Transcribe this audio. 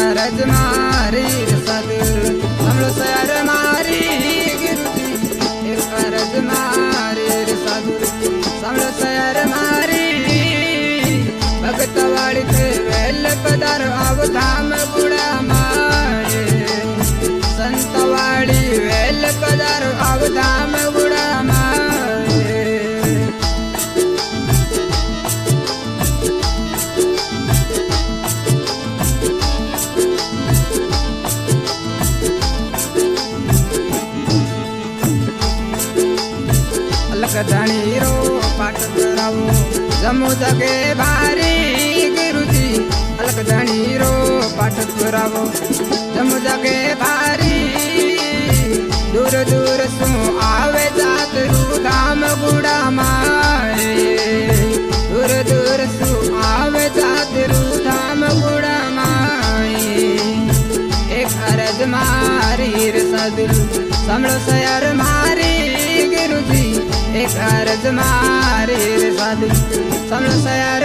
अरज मारी साधु हमलो सर मारी गुरुजी एक अरज मारी साधु हमलो सर मारी भगत वाली थे वेल पदार आव धाम गुड़ा मारे संत वाली वेल पदार आव धाम गुड़ा मारे अलग धनी रो पाठ करावो जमू जगे भारी गुरुजी अलग धनी रो पाठ करावो जमू जगे भारी दूर दूर सु आवे जात रू धाम गुड़ा मारे दूर दूर सु आवे जात रू धाम गुड़ा मारे एक अरज मारी रे साधु समलो सयर मारी गुरुजी एक अरज मारी रे साधु समलो सयर